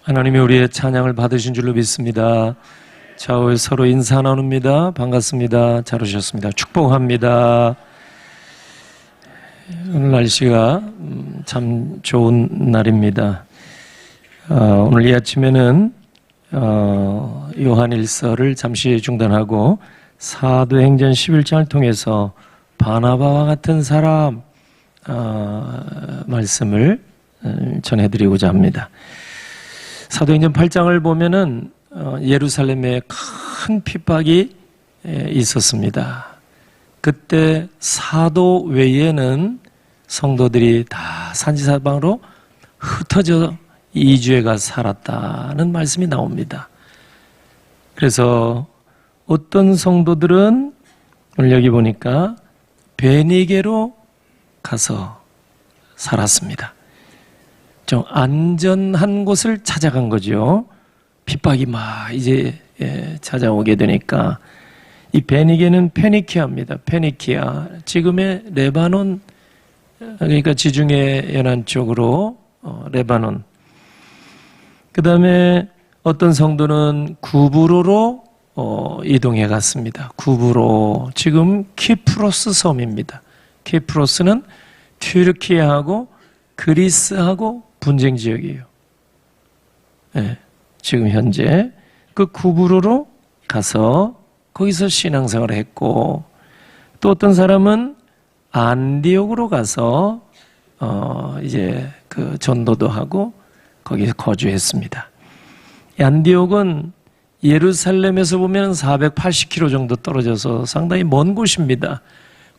하나님이 우리의 찬양을 받으신 줄로 믿습니다. 좌우에 서로 인사 나눕니다. 반갑습니다. 잘 오셨습니다. 축복합니다. 오늘 날씨가 참 좋은 날입니다. 오늘 이 아침에는 요한일서를 잠시 중단하고 사도행전 11장을 통해서 바나바와 같은 사람 말씀을 전해드리고자 합니다. 사도행전 8장을 보면은 예루살렘에 큰 핍박이 있었습니다. 그때 사도 외에는 성도들이 다 산지사방으로 흩어져 이주해가 살았다는 말씀이 나옵니다. 그래서 어떤 성도들은 오늘 여기 보니까 베니게로 가서 살았습니다. 좀 안전한 곳을 찾아간 거죠. 핍박이 막 이제 찾아오게 되니까 이 베니게는 페니키아입니다. 페니키아, 지금의 레바논, 그러니까 지중해 연안 쪽으로 레바논. 그 다음에 어떤 성도는 구브로로 이동해 갔습니다. 구브로, 지금 키프로스 섬입니다. 키프로스는 튀르키예하고 그리스하고 분쟁 지역이에요. 네, 지금 현재 그 구브로로 가서 거기서 신앙생활을 했고, 또 어떤 사람은 안디옥으로 가서 이제 그 전도도 하고 거기서 거주했습니다. 안디옥은 예루살렘에서 보면 480km 정도 떨어져서 상당히 먼 곳입니다.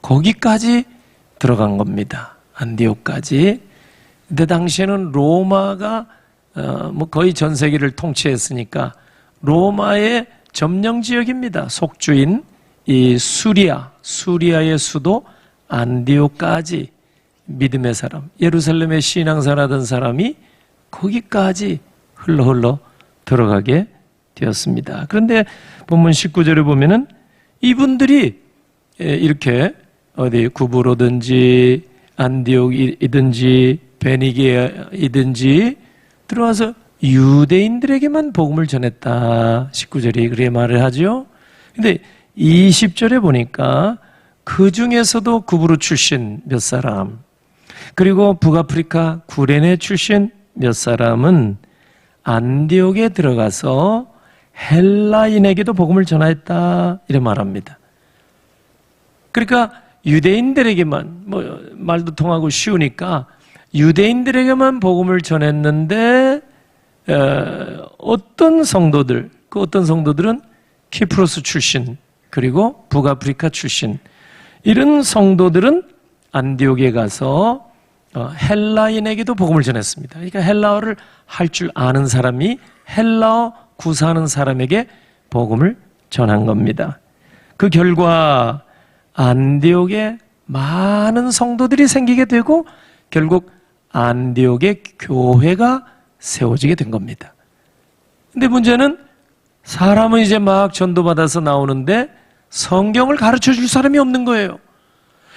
거기까지 들어간 겁니다. 안디옥까지. 근데 당시에는 로마가 거의 전 세계를 통치했으니까 로마의 점령 지역입니다. 속주인 이 수리아의 수도 안디옥까지 믿음의 사람, 예루살렘에 신앙생활하던 사람이 거기까지 흘러 들어가게 되었습니다. 그런데 본문 19절에 보면은 이분들이 이렇게 어디 구브로든지 안디옥이든지 베니게이든지 들어와서 유대인들에게만 복음을 전했다. 19절이 그렇게 말을 하죠. 근데 20절에 보니까 그 중에서도 구브로 출신 몇 사람, 그리고 북아프리카 구레네 출신 몇 사람은 안디옥에 들어가서 헬라인에게도 복음을 전하였다. 이렇게 말합니다. 그러니까 유대인들에게만, 말도 통하고 쉬우니까 유대인들에게만 복음을 전했는데 어떤 성도들, 그 어떤 성도들은 키프로스 출신, 그리고 북아프리카 출신, 이런 성도들은 안디옥에 가서 헬라인에게도 복음을 전했습니다. 그러니까 헬라어를 할 줄 아는 사람이 헬라어 구사하는 사람에게 복음을 전한 겁니다. 그 결과 안디옥에 많은 성도들이 생기게 되고 결국 안디옥의 교회가 세워지게 된 겁니다. 근데 문제는 사람은 이제 막 전도받아서 나오는데 성경을 가르쳐 줄 사람이 없는 거예요.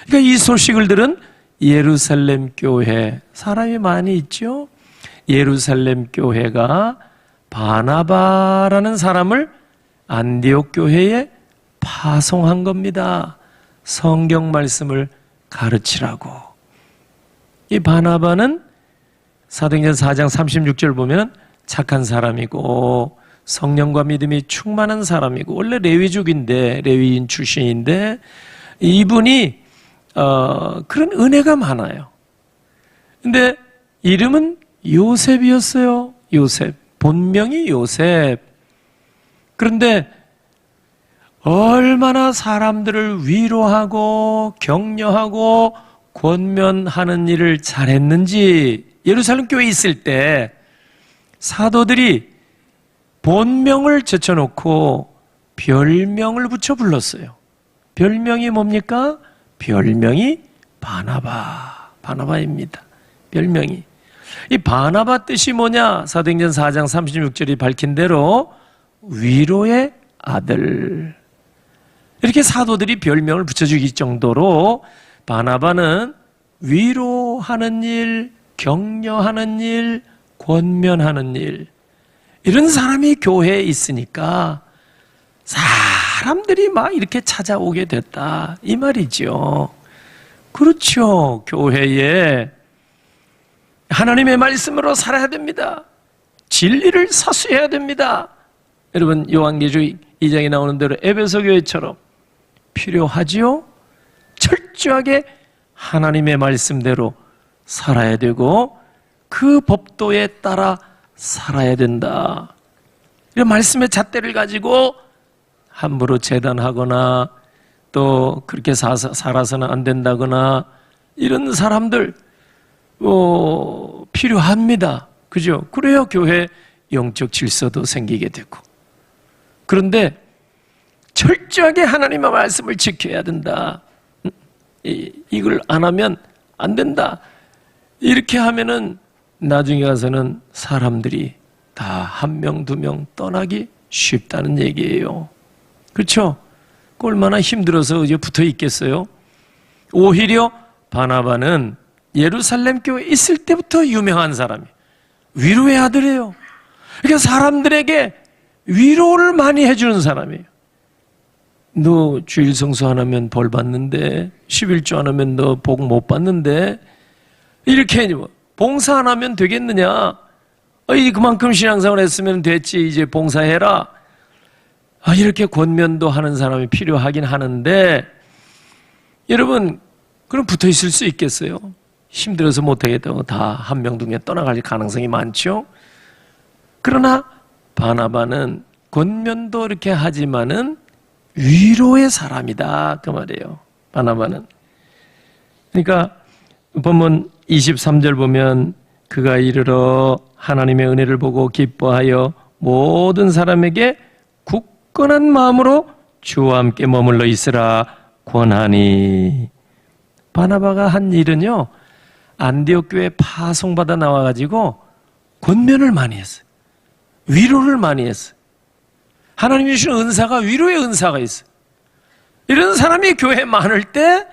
그러니까 이 소식을 들은 예루살렘 교회, 사람이 많이 있죠. 예루살렘 교회가 바나바라는 사람을 안디옥 교회에 파송한 겁니다. 성경 말씀을 가르치라고. 이 바나바는 사도행전 4장 36절 보면 착한 사람이고 성령과 믿음이 충만한 사람이고 원래 레위족인데, 레위인 출신인데 이분이 그런 은혜가 많아요. 근데 이름은 요셉이었어요. 요셉. 본명이 요셉. 그런데 얼마나 사람들을 위로하고 격려하고 권면하는 일을 잘했는지, 예루살렘 교회에 있을 때 사도들이 본명을 제쳐놓고 별명을 붙여 불렀어요. 별명이 뭡니까? 별명이 바나바입니다. 별명이. 이 바나바 뜻이 뭐냐? 사도행전 4장 36절이 밝힌 대로 위로의 아들. 이렇게 사도들이 별명을 붙여주기 정도로 바나바는 위로하는 일, 격려하는 일, 권면하는 일, 이런 사람이 교회에 있으니까 사람들이 막 이렇게 찾아오게 됐다 이 말이죠. 그렇죠. 교회에 하나님의 말씀으로 살아야 됩니다. 진리를 사수해야 됩니다. 여러분 요한계시록 2장에 나오는 대로 에베소 교회처럼 필요하지요. 철저하게 하나님의 말씀대로 살아야 되고 그 법도에 따라 살아야 된다. 이런 말씀의 잣대를 가지고 함부로 재단하거나 또 그렇게 살아서는 안 된다거나 이런 사람들 필요합니다. 그죠? 그래야 교회 영적 질서도 생기게 되고. 그런데 철저하게 하나님의 말씀을 지켜야 된다. 이걸 안 하면 안 된다. 이렇게 하면은 나중에 가서는 사람들이 다 한 명, 두 명 떠나기 쉽다는 얘기예요. 그렇죠? 얼마나 힘들어서 이제 붙어 있겠어요? 오히려 바나바는 예루살렘 교회에 있을 때부터 유명한 사람이에요. 위로의 아들이에요. 그러니까 사람들에게 위로를 많이 해주는 사람이에요. 너 주일 성수 안 하면 벌 받는데, 11조 안 하면 너 복 못 받는데, 이렇게 봉사 안 하면 되겠느냐? 그만큼 신앙생활 했으면 됐지, 이제 봉사해라. 이렇게 권면도 하는 사람이 필요하긴 하는데, 여러분, 그럼 붙어 있을 수 있겠어요? 힘들어서 못하겠다고 다 한 명, 두 명 떠나갈 가능성이 많죠? 그러나 바나바는 권면도 이렇게 하지만은 위로의 사람이다. 그 말이에요. 바나바는. 그러니까 본문 23절 보면 그가 이르러 하나님의 은혜를 보고 기뻐하여 모든 사람에게 굳건한 마음으로 주와 함께 머물러 있으라 권하니. 바나바가 한 일은요, 안디옥 교회에 파송받아 나와가지고 권면을 많이 했어요. 위로를 많이 했어요. 하나님이 주신 은사가 위로의 은사가 있어요. 이런 사람이 교회에 많을 때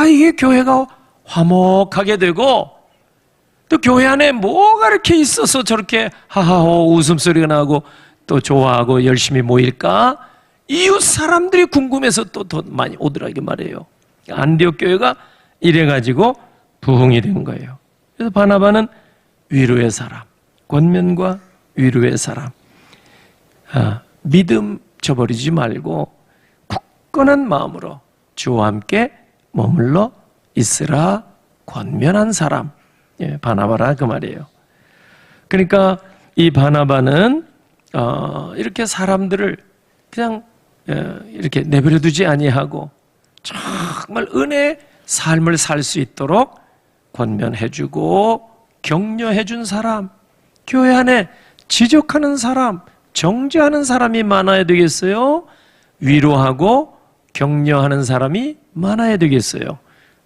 이게 교회가 화목하게 되고 또 교회 안에 뭐가 이렇게 있어서 저렇게 하하호 웃음소리가 나고 또 좋아하고 열심히 모일까? 이웃 사람들이 궁금해서 또 더 많이 오더라고 말이에요. 안디옥 교회가 이래가지고 부흥이 된 거예요. 그래서 바나바는 위로의 사람, 권면과 위로의 사람. 믿음 저버리지 말고 굳건한 마음으로 주와 함께 머물러 있으라 권면한 사람. 바나바라 그 말이에요. 그러니까 이 바나바는 이렇게 사람들을 그냥 이렇게 내버려 두지 아니하고 정말 은혜의 삶을 살 수 있도록 권면해주고 격려해준 사람, 교회 안에 지적하는 사람, 정죄하는 사람이 많아야 되겠어요? 위로하고 격려하는 사람이 많아야 되겠어요?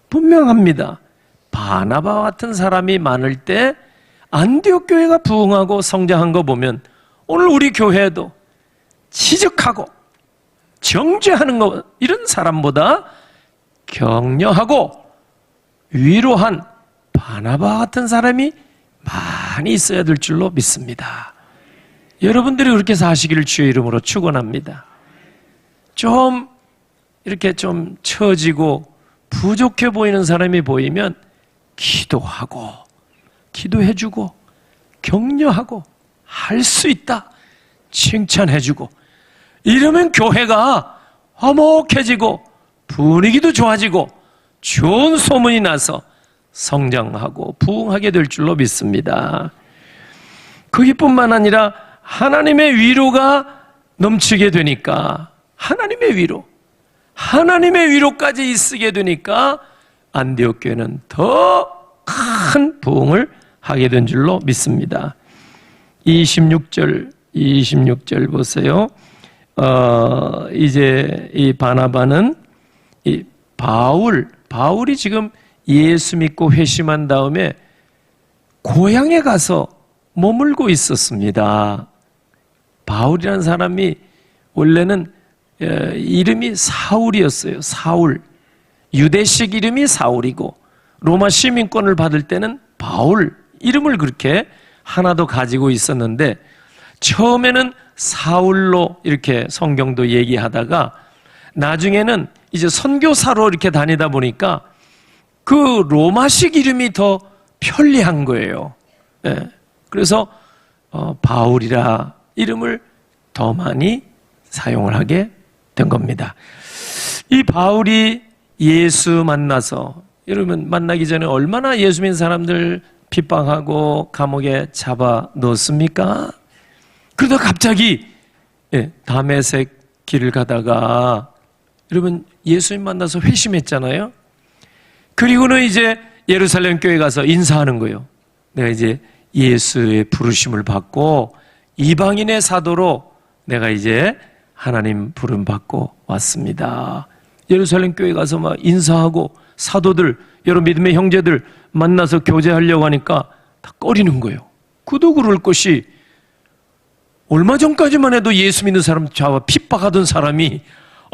분명합니다. 바나바와 같은 사람이 많을 때 안디옥 교회가 부흥하고 성장한 거 보면 오늘 우리 교회도 지적하고 정죄하는 거 이런 사람보다 격려하고 위로한 바나바 같은 사람이 많이 있어야 될 줄로 믿습니다. 여러분들이 그렇게 사시기를 주의 이름으로 축원합니다. 좀 이렇게 좀 처지고 부족해 보이는 사람이 보이면 기도하고 기도해주고 격려하고 할 수 있다 칭찬해주고 이러면 교회가 화목해지고 분위기도 좋아지고 좋은 소문이 나서 성장하고 부흥하게 될 줄로 믿습니다. 거기뿐만 아니라 하나님의 위로가 넘치게 되니까 하나님의 위로까지 있게 되니까 안디옥 교회는 더 큰 부흥을 하게 된 줄로 믿습니다. 26절 보세요. 이제 이 바나바는 이 바울이 지금 예수 믿고 회심한 다음에 고향에 가서 머물고 있었습니다. 바울이라는 사람이 원래는 이름이 사울이었어요. 사울. 유대식 이름이 사울이고 로마 시민권을 받을 때는 바울 이름을 그렇게 하나도 가지고 있었는데 처음에는 사울로 이렇게 성경도 얘기하다가 나중에는 이제 선교사로 이렇게 다니다 보니까 그 로마식 이름이 더 편리한 거예요. 예. 그래서 바울이라 이름을 더 많이 사용을 하게 된 겁니다. 이 바울이 예수 만나서, 여러분 만나기 전에 얼마나 예수 믿는 사람들 핍박하고 감옥에 잡아 넣었습니까? 그러다 갑자기 다메섹 길을 가다가 여러분 예수님 만나서 회심했잖아요. 그리고는 이제 예루살렘 교회 가서 인사하는 거예요. 내가 이제 예수의 부르심을 받고 이방인의 사도로 내가 이제 하나님 부름 받고 왔습니다. 예루살렘 교회 가서 막 인사하고 사도들, 여러 믿음의 형제들 만나서 교제하려고 하니까 다 꺼리는 거예요. 그도 그럴 것이 얼마 전까지만 해도 예수 믿는 사람 잡아 핍박하던 사람이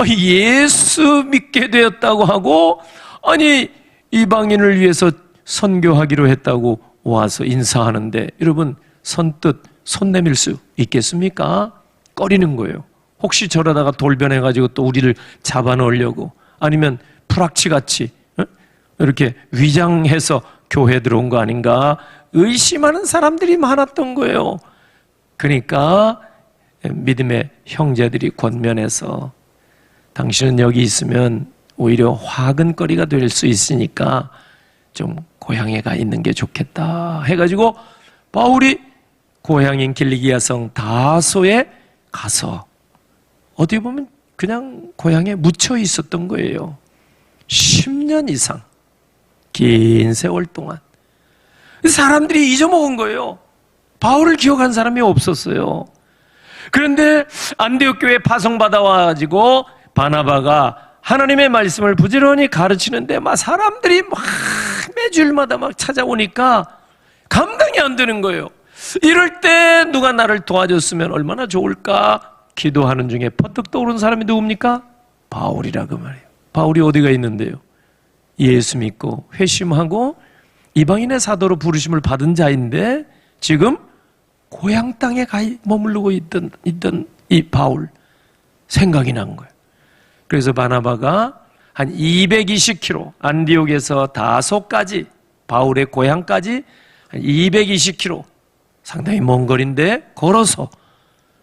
예수 믿게 되었다고 하고, 아니 이방인을 위해서 선교하기로 했다고 와서 인사하는데 여러분 선뜻 손 내밀 수 있겠습니까? 꺼리는 거예요. 혹시 저러다가 돌변해가지고 또 우리를 잡아넣으려고, 아니면 프락치같이 이렇게 위장해서 교회 들어온 거 아닌가 의심하는 사람들이 많았던 거예요. 그러니까 믿음의 형제들이 권면해서 당신은 여기 있으면 오히려 화근거리가 될 수 있으니까 좀 고향에 가 있는 게 좋겠다 해가지고 바울이 고향인 길리기아성 다소에 가서 어떻게 보면 그냥 고향에 묻혀 있었던 거예요. 10년 이상 긴 세월 동안 사람들이 잊어먹은 거예요. 바울을 기억한 사람이 없었어요. 그런데 안디옥 교회에 파송받아 와가지고 바나바가 하나님의 말씀을 부지런히 가르치는데 막 사람들이 막 매주일마다 막 찾아오니까 감당이 안 되는 거예요. 이럴 때 누가 나를 도와줬으면 얼마나 좋을까 기도하는 중에 퍼뜩 떠오른 사람이 누굽니까? 바울이라 그 말이에요. 바울이 어디가 있는데요? 예수 믿고 회심하고 이방인의 사도로 부르심을 받은 자인데 지금 고향 땅에 머무르고 있던 이 바울 생각이 난 거예요. 그래서 바나바가 한 220km 안디옥에서 다소까지 바울의 고향까지 한 220km 상당히 먼 거리인데 걸어서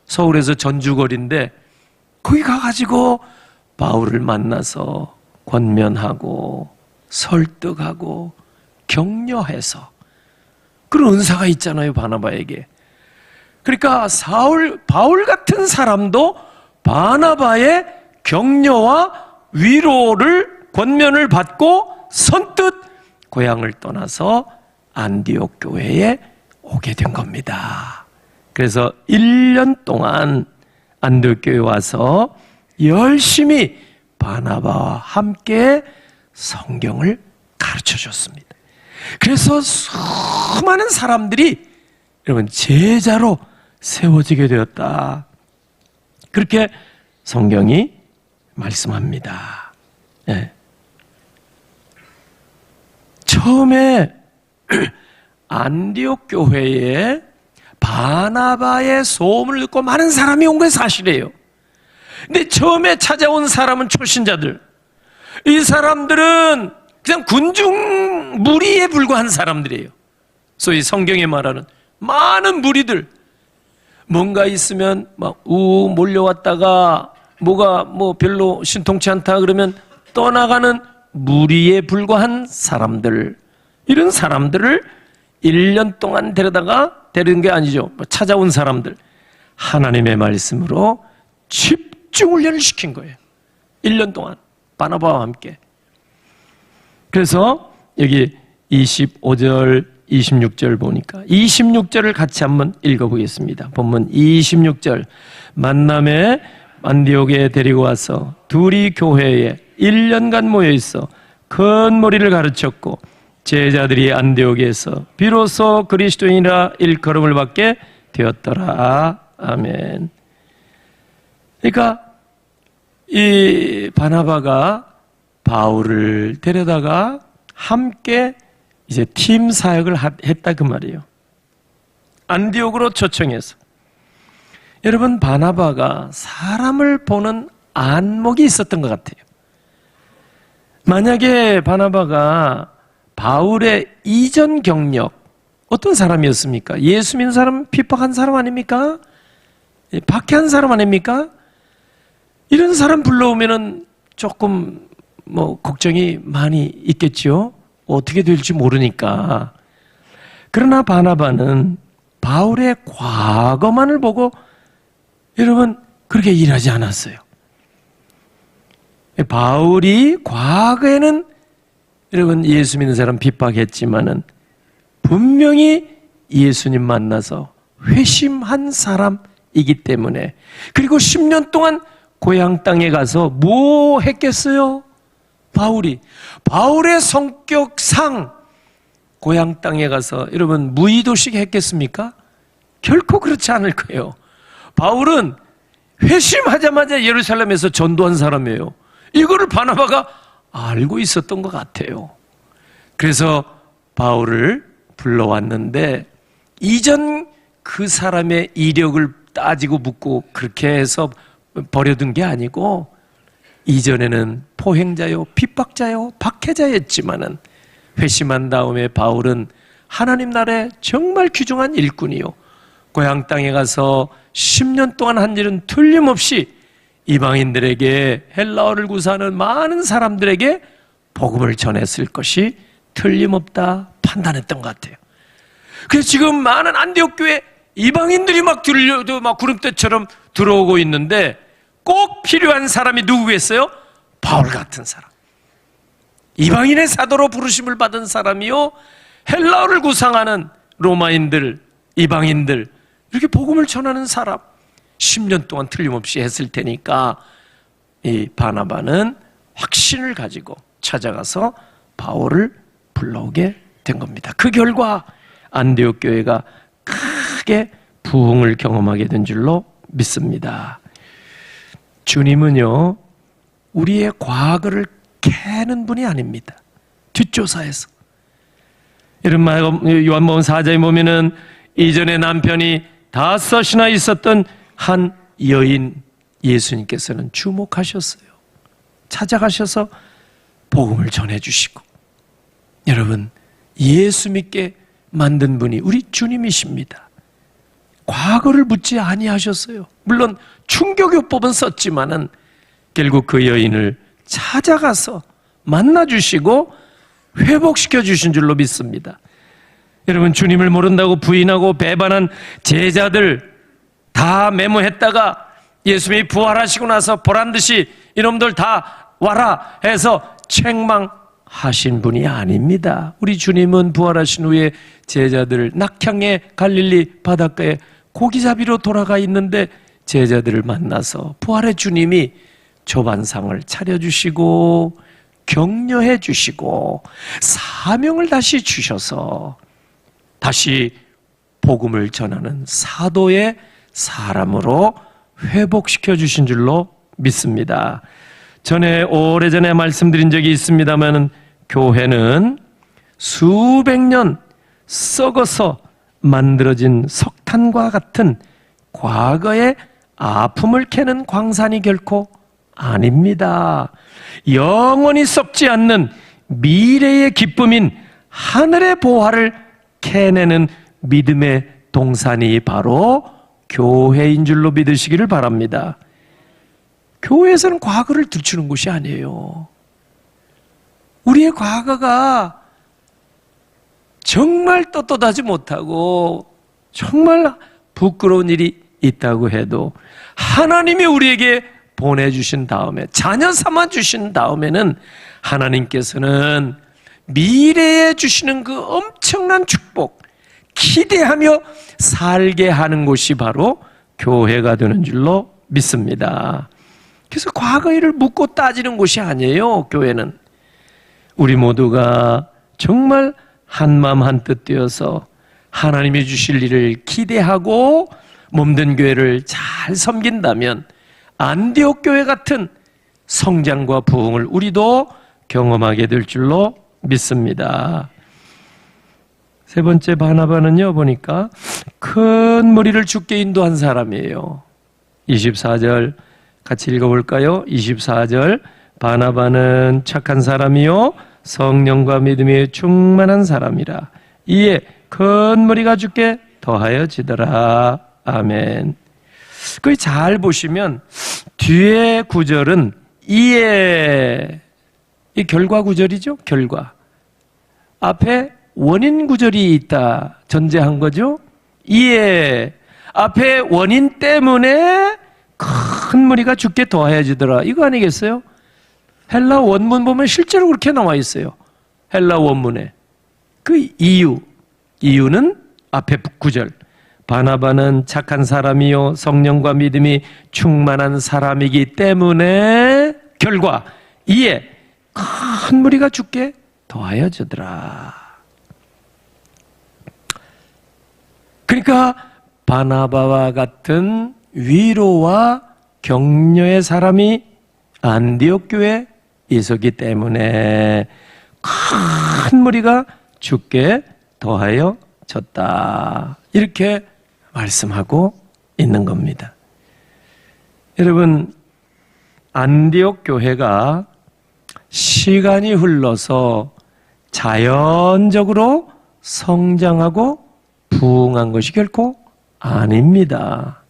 서울에서 전주 거리인데 거기 가가지고 바울을 만나서 권면하고 설득하고 격려해서 그런 은사가 있잖아요, 바나바에게. 그러니까 바울 같은 사람도 바나바의 격려와 위로를 권면을 받고 선뜻 고향을 떠나서 안디옥 교회에 오게 된 겁니다. 그래서 1년 동안 안디옥 교회에 와서 열심히 바나바와 함께 성경을 가르쳐 줬습니다. 그래서 수많은 사람들이 여러분 제자로 세워지게 되었다. 그렇게 성경이 말씀합니다. 네. 처음에 안디옥 교회에 바나바의 소음을 듣고 많은 사람이 온 게 사실이에요. 근데 처음에 찾아온 사람은 초신자들. 이 사람들은 그냥 군중 무리에 불과한 사람들이에요. 소위 성경에 말하는 많은 무리들. 뭔가 있으면 막 몰려왔다가 뭐가 별로 신통치 않다 그러면 떠나가는 무리에 불과한 사람들. 이런 사람들을 1년 동안 데려온 게 아니죠. 찾아온 사람들. 하나님의 말씀으로 집중 훈련을 시킨 거예요. 1년 동안 바나바와 함께. 그래서 여기 25절 26절 보니까 26절을 같이 한번 읽어보겠습니다. 본문 26절 만남에 안디옥에 데리고 와서 둘이 교회에 1년간 모여있어 큰 머리를 가르쳤고 제자들이 안디옥에서 비로소 그리스도인이라 일컬음을 받게 되었더라. 아멘. 그러니까 이 바나바가 바울을 데려다가 함께 이제 팀 사역을 했다 그 말이에요. 안디옥으로 초청해서 여러분, 바나바가 사람을 보는 안목이 있었던 것 같아요. 만약에 바나바가 바울의 이전 경력, 어떤 사람이었습니까? 예수 믿는 사람 핍박한 사람 아닙니까? 박해한 사람 아닙니까? 이런 사람 불러오면은 조금 걱정이 많이 있겠죠. 어떻게 될지 모르니까. 그러나 바나바는 바울의 과거만을 보고 여러분 그렇게 일하지 않았어요. 바울이 과거에는 여러분 예수 믿는 사람 핍박했지만은 분명히 예수님 만나서 회심한 사람이기 때문에, 그리고 10년 동안 고향 땅에 가서 뭐 했겠어요? 바울의 성격상 고향 땅에 가서 여러분 무의도식 했겠습니까? 결코 그렇지 않을 거예요. 바울은 회심하자마자 예루살렘에서 전도한 사람이에요. 이거를 바나바가 알고 있었던 것 같아요. 그래서 바울을 불러왔는데, 이전 그 사람의 이력을 따지고 묻고 그렇게 해서 버려둔 게 아니고, 이전에는 포행자요, 핍박자요, 박해자였지만은 회심한 다음에 바울은 하나님 나라의 정말 귀중한 일꾼이요, 고향 땅에 가서 10년 동안 한 일은 틀림없이 이방인들에게, 헬라어를 구사하는 많은 사람들에게 복음을 전했을 것이 틀림없다 판단했던 것 같아요. 그래서 지금 많은 안디옥 교회 이방인들이 막 들려도 막 구름대처럼 들어오고 있는데, 꼭 필요한 사람이 누구겠어요? 바울 같은 사람. 이방인의 사도로 부르심을 받은 사람이요, 헬라어를 구상하는 로마인들, 이방인들, 이렇게 복음을 전하는 사람, 10년 동안 틀림없이 했을 테니까 이 바나바는 확신을 가지고 찾아가서 바울을 불러오게 된 겁니다. 그 결과 안디옥 교회가 크게 부흥을 경험하게 된 줄로 믿습니다. 주님은요, 우리의 과거를 캐는 분이 아닙니다. 뒷조사해서. 요한복음 4장에 보면은 이전에 남편이 5이나 있었던 한 여인 예수님께서는 주목하셨어요. 찾아가셔서 복음을 전해주시고, 여러분, 예수 믿게 만든 분이 우리 주님이십니다. 과거를 묻지 아니하셨어요. 물론 충격요법은 썼지만은 결국 그 여인을 찾아가서 만나주시고 회복시켜 주신 줄로 믿습니다. 여러분, 주님을 모른다고 부인하고 배반한 제자들 다 메모했다가 예수님이 부활하시고 나서 보란듯이 이놈들 다 와라 해서 책망하신 분이 아닙니다. 우리 주님은 부활하신 후에 제자들 낙향의 갈릴리 바닷가에 고기잡이로 돌아가 있는데 제자들을 만나서 부활의 주님이 조반상을 차려주시고 격려해 주시고 사명을 다시 주셔서 다시 복음을 전하는 사도의 사람으로 회복시켜 주신 줄로 믿습니다. 오래전에 말씀드린 적이 있습니다만, 교회는 수백 년 썩어서 만들어진 석탄과 같은 과거의 아픔을 캐는 광산이 결코 아닙니다. 영원히 썩지 않는 미래의 기쁨인 하늘의 보화를 캐내는 믿음의 동산이 바로 교회인 줄로 믿으시기를 바랍니다. 교회에서는 과거를 들추는 곳이 아니에요. 우리의 과거가 정말 떳떳하지 못하고 정말 부끄러운 일이 있다고 해도 하나님이 우리에게 보내주신 다음에, 자녀 삼아 주신 다음에는 하나님께서는 미래에 주시는 그 엄청난 축복 기대하며 살게 하는 곳이 바로 교회가 되는 줄로 믿습니다. 그래서 과거 일을 묻고 따지는 곳이 아니에요. 교회는 우리 모두가 정말 한마음 한뜻 되어서 하나님이 주실 일을 기대하고 몸된 교회를 잘 섬긴다면 안디옥 교회 같은 성장과 부흥을 우리도 경험하게 될 줄로 믿습니다. 세 번째 바나바는요, 보니까 큰 무리를 주께 인도한 사람이에요. 24절 같이 읽어볼까요? 24절 바나바는 착한 사람이요 성령과 믿음이 충만한 사람이라 이에 큰 무리가 주께 더하여지더라. 아멘. 거기 잘 보시면 뒤에 구절은 이에 이 결과 구절이죠. 결과. 앞에 원인 구절이 있다 전제한 거죠. 이에 앞에 원인 때문에 큰 무리가 주께 더하여지더라. 이거 아니겠어요? 헬라 원문 보면 실제로 그렇게 나와 있어요. 헬라 원문에. 그 이유는 앞에 구절. 바나바는 착한 사람이요 성령과 믿음이 충만한 사람이기 때문에 결과 이에 큰 무리가 주께 더하여지더라. 그러니까 바나바와 같은 위로와 격려의 사람이 안디옥 교회에 있었기 때문에 큰 무리가 주께 더하여졌다. 이렇게 말씀하고 있는 겁니다. 여러분, 안디옥 교회가 시간이 흘러서 자연적으로 성장하고 부흥한 것이 결코 아닙니다.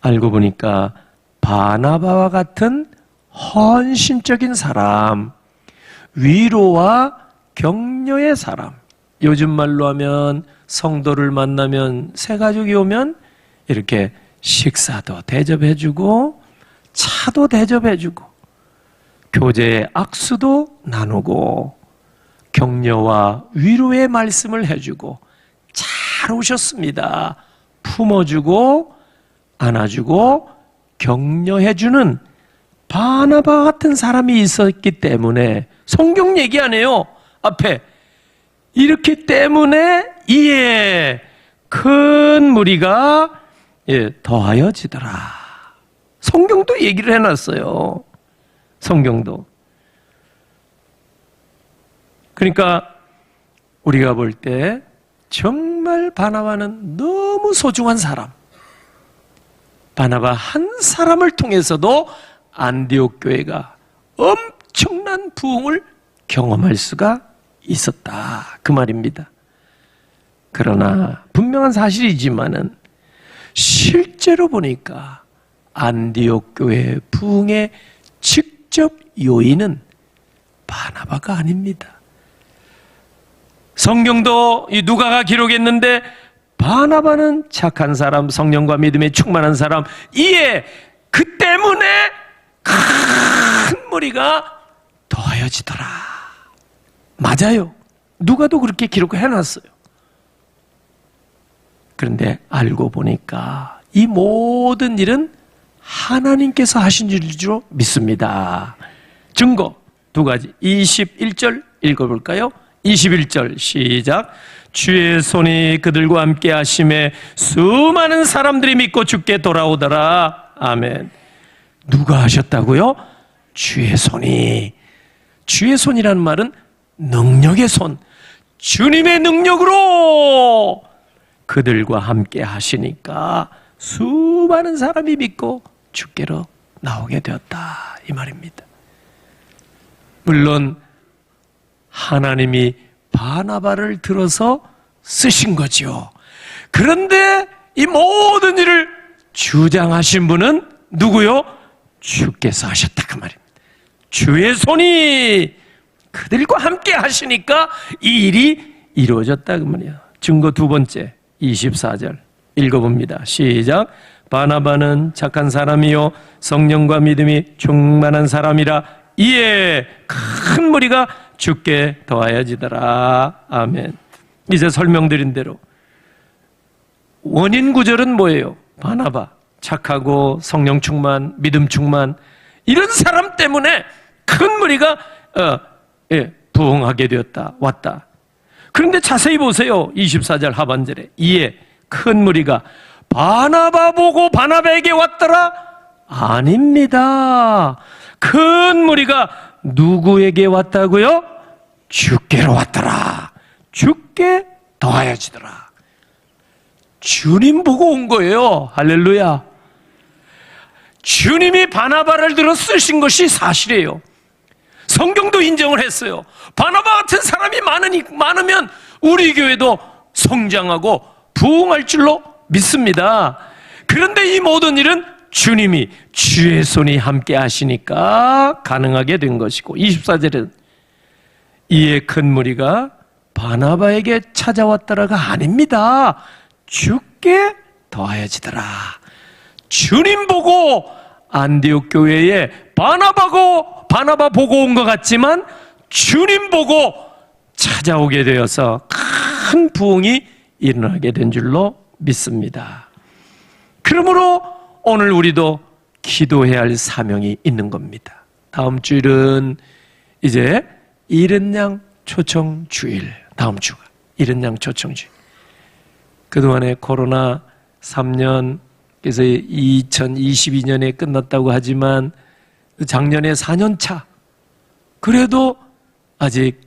알고 보니까 바나바와 같은 헌신적인 사람, 위로와 격려의 사람, 요즘 말로 하면 성도를 만나면 새가족이 오면 이렇게 식사도 대접해주고 차도 대접해주고 교제의 악수도 나누고 격려와 위로의 말씀을 해주고 잘 오셨습니다. 품어주고 안아주고 격려해주는 바나바 같은 사람이 있었기 때문에 성경 얘기 안 해요. 앞에 이렇기 때문에 이에 큰 무리가 더하여지더라. 성경도 얘기를 해놨어요. 성경도. 그러니까 우리가 볼 때 정말 바나바는 너무 소중한 사람. 바나바 한 사람을 통해서도 안디옥 교회가 엄청난 부흥을 경험할 수가 있었다. 그 말입니다. 그러나 분명한 사실이지만은 실제로 보니까 안디옥 교회 부흥의 직접 요인은 바나바가 아닙니다. 성경도 이 누가가 기록했는데 바나바는 착한 사람, 성령과 믿음에 충만한 사람, 이에 그 때문에 큰 무리가 더하여지더라. 맞아요. 누가도 그렇게 기록해놨어요. 그런데 알고 보니까 이 모든 일은 하나님께서 하신 일로 믿습니다. 증거 두 가지. 21절 읽어볼까요? 21절 시작. 주의 손이 그들과 함께 하심에 수많은 사람들이 믿고 주께 돌아오더라. 아멘. 누가 하셨다고요? 주의 손이. 주의 손이라는 말은 능력의 손, 주님의 능력으로 그들과 함께 하시니까 수많은 사람이 믿고 주께로 나오게 되었다. 이 말입니다. 물론 하나님이 바나바를 들어서 쓰신 거죠. 그런데 이 모든 일을 주장하신 분은 누구요? 주께서 하셨다. 그 말입니다. 주의 손이 그들과 함께 하시니까 이 일이 이루어졌다. 그 말이에요. 증거 두 번째 24절 읽어봅니다. 시작. 바나바는 착한 사람이요 성령과 믿음이 충만한 사람이라 이에 큰 무리가 주께 더하여지더라. 아멘. 이제 설명드린 대로 원인 구절은 뭐예요? 바나바 착하고 성령 충만, 믿음 충만 이런 사람 때문에 큰 무리가 부흥하게 되었다. 왔다. 그런데 자세히 보세요. 24절 하반절에 이에 큰 무리가 바나바 보고 바나바에게 왔더라? 아닙니다. 큰 무리가 누구에게 왔다고요? 주께로 왔더라. 주께 더하여지더라. 주님 보고 온 거예요. 할렐루야. 주님이 바나바를 들어 쓰신 것이 사실이에요. 성경도 인정을 했어요. 바나바 같은 사람이 많으면 우리 교회도 성장하고 부흥할 줄로 믿습니다. 그런데 이 모든 일은 주님이 주의 손이 함께 하시니까 가능하게 된 것이고, 24절은 이에 큰 무리가 바나바에게 찾아왔더라가 아닙니다. 주께 더하여지더라. 주님 보고 안디옥 교회에 바나바 보고 온 것 같지만 주님 보고 찾아오게 되어서 큰 부흥이 일어나게 된 줄로 믿습니다. 그러므로 오늘 우리도 기도해야 할 사명이 있는 겁니다. 다음 주일은 이제 이른 양 초청 주일, 다음 주가 이른 양 초청 주일. 그동안에 코로나 3년, 그래서 2022년에 끝났다고 하지만 작년에 4년 차, 그래도 아직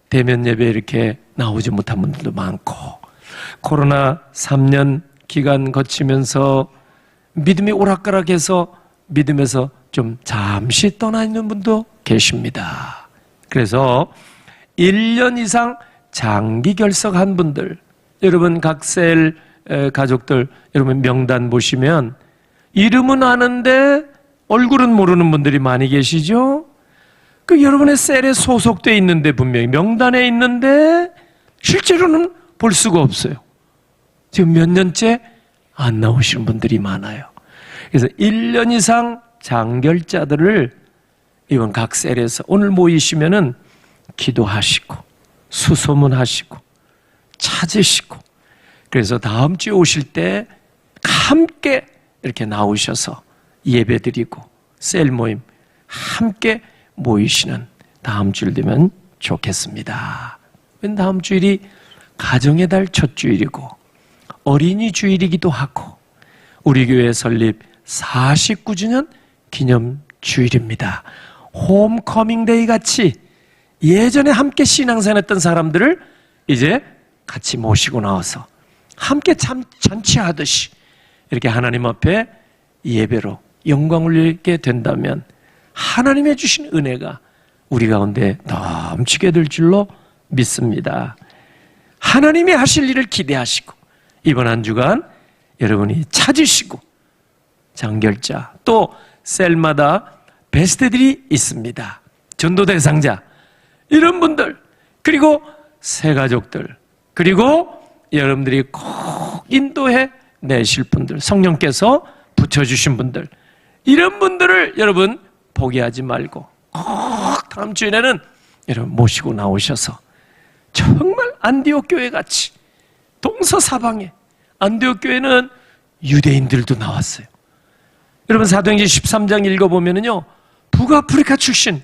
대면 예배 이렇게 나오지 못한 분들도 많고, 코로나 3년 기간 거치면서 믿음이 오락가락해서 믿음에서 좀 잠시 떠나 있는 분도 계십니다. 그래서 1년 이상 장기 결석한 분들, 여러분 각셀 가족들 여러분 명단 보시면 이름은 아는데 얼굴은 모르는 분들이 많이 계시죠? 그 여러분의 셀에 소속되어 있는데, 분명히 명단에 있는데 실제로는 볼 수가 없어요. 지금 몇 년째 안 나오시는 분들이 많아요. 그래서 1년 이상 장결자들을 이번 각 셀에서 오늘 모이시면은 기도하시고 수소문하시고 찾으시고, 그래서 다음 주에 오실 때 함께 이렇게 나오셔서 예배드리고 셀 모임 함께 모이시는 다음 주일 되면 좋겠습니다. 다음 주일이 가정의 달 첫 주일이고 어린이 주일이기도 하고 우리 교회 설립 49주년 기념 주일입니다. 홈커밍데이 같이 예전에 함께 신앙생활했던 사람들을 이제 같이 모시고 나와서 함께 잔치하듯이 이렇게 하나님 앞에 예배로 영광을 올리게 된다면 하나님의 주신 은혜가 우리 가운데 넘치게 될 줄로 믿습니다. 하나님이 하실 일을 기대하시고 이번 한 주간 여러분이 찾으시고 장결자 또 셀마다 베스트들이 있습니다. 전도 대상자 이런 분들, 그리고 새 가족들, 그리고 여러분들이 꼭 인도해 내실 분들, 성령께서 붙여주신 분들, 이런 분들을 여러분 포기하지 말고 꼭 다음 주에는 여러분 모시고 나오셔서 정말 안디옥 교회 같이 동서사방에, 안디옥 교회는 유대인들도 나왔어요. 여러분 사도행전 13장 읽어보면요 북아프리카 출신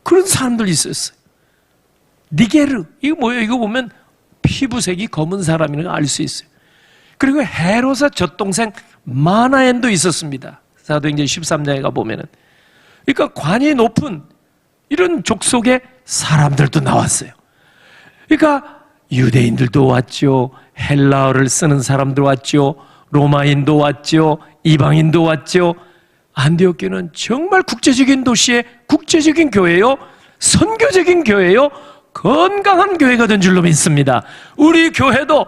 그런 사람들 있었어요. 니게르, 이거 뭐예요? 이거 보면 피부색이 검은 사람이라는 걸 알 수 있어요. 그리고 헤롯의 젖동생 마나엔도 있었습니다. 사도행전 13장에 가보면은. 그러니까 관이 높은 이런 족속의 사람들도 나왔어요. 그러니까 유대인들도 왔죠. 헬라어를 쓰는 사람도 왔죠. 로마인도 왔죠. 이방인도 왔죠. 안디옥 교회는 정말 국제적인 도시의 국제적인 교회요. 선교적인 교회요. 건강한 교회가 된 줄로 믿습니다. 우리 교회도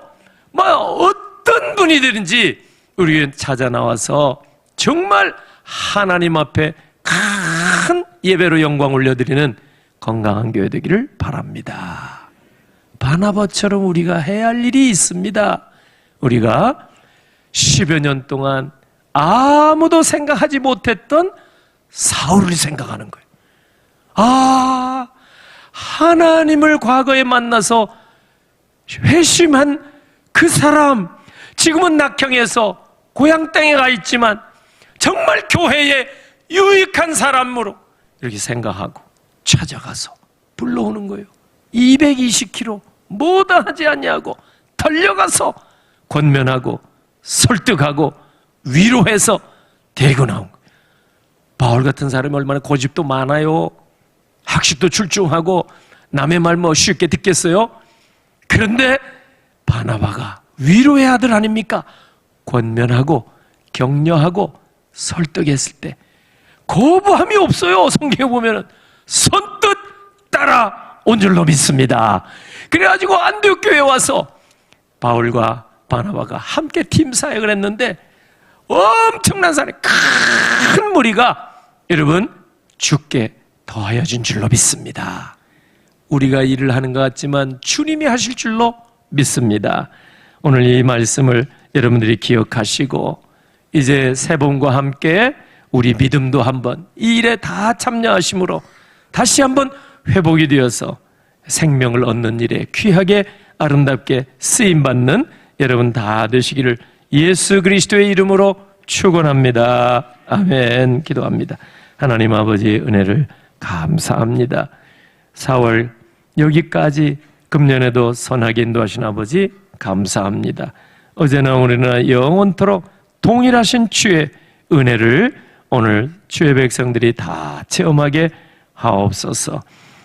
어떤 분이든지 우리 교회 찾아 나와서 정말 하나님 앞에 큰 예배로 영광 올려드리는 건강한 교회 되기를 바랍니다. 바나바처럼 우리가 해야 할 일이 있습니다. 우리가 10여 년 동안 아무도 생각하지 못했던 사울을 생각하는 거예요. 하나님을 과거에 만나서 회심한 그 사람, 지금은 낙형에서 고향 땅에 가 있지만 정말 교회에 유익한 사람으로 이렇게 생각하고 찾아가서 불러오는 거예요. 220km 뭐다 하지 않냐고 달려가서 권면하고 설득하고 위로해서 데리고 나온 거예요. 바울 같은 사람이 얼마나 고집도 많아요. 학식도 출중하고 남의 말 쉽게 듣겠어요? 그런데 바나바가 위로의 아들 아닙니까? 권면하고 격려하고 설득했을 때 거부함이 없어요. 성경에 보면은 선뜻 따라온 줄로 믿습니다. 그래가지고 안디옥 교회에 와서 바울과 바나바가 함께 팀 사역을 했는데 엄청난 산에 큰 무리가 여러분 죽게 더하여진 줄로 믿습니다. 우리가 일을 하는 것 같지만 주님이 하실 줄로 믿습니다. 오늘 이 말씀을 여러분들이 기억하시고 이제 세 분과 함께 우리 믿음도 한번 이 일에 다 참여하심으로 다시 한번 회복이 되어서 생명을 얻는 일에 귀하게 아름답게 쓰임받는 여러분 다 되시기를 예수 그리스도의 이름으로 축원합니다. 아멘. 기도합니다. 하나님 아버지의 은혜를 감사합니다. 4월 여기까지 금년에도 선하게 인도하신 아버지 감사합니다. 어제나 오늘이나 영원토록 동일하신 주의 은혜를 오늘 주의 백성들이 다 체험하게 하옵소서.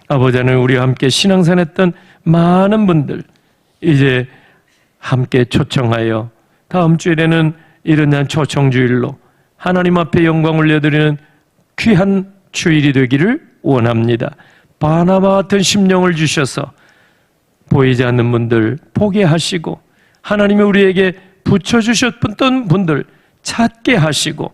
아버지 하나님, 우리와 함께 신앙생활했던 많은 분들 이제 함께 초청하여 다음 주일에는 이런 초청주일로 하나님 앞에 영광 올려드리는 귀한 주일이 되기를 원합니다. 바나바 같은 심령을 주셔서 보이지 않는 분들 보게 하시고 하나님이 우리에게 붙여주셨던 분들 찾게 하시고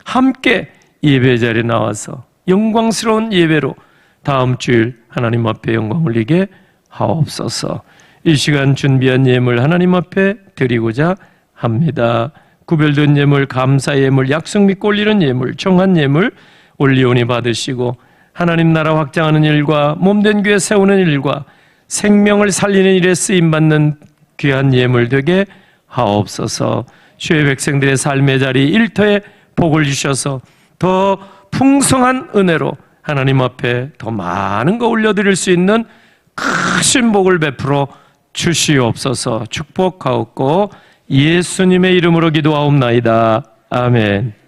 함께 예배 자리에 나와서 영광스러운 예배로 다음 주일 하나님 앞에 영광 올리게 하옵소서. 이 시간 준비한 예물 하나님 앞에 드리고자 합니다. 구별된 예물, 감사 예물, 약속 믿고 올리는 예물, 정한 예물 올리오니 받으시고 하나님 나라 확장하는 일과 몸된 교회 세우는 일과 생명을 살리는 일에 쓰임받는 귀한 예물 되게 하옵소서. 주의 백성들의 삶의 자리 일터에 복을 주셔서 더 풍성한 은혜로 하나님 앞에 더 많은 거 올려드릴 수 있는 크신 복을 베풀어 주시옵소서. 축복하옵고 예수님의 이름으로 기도하옵나이다. 아멘.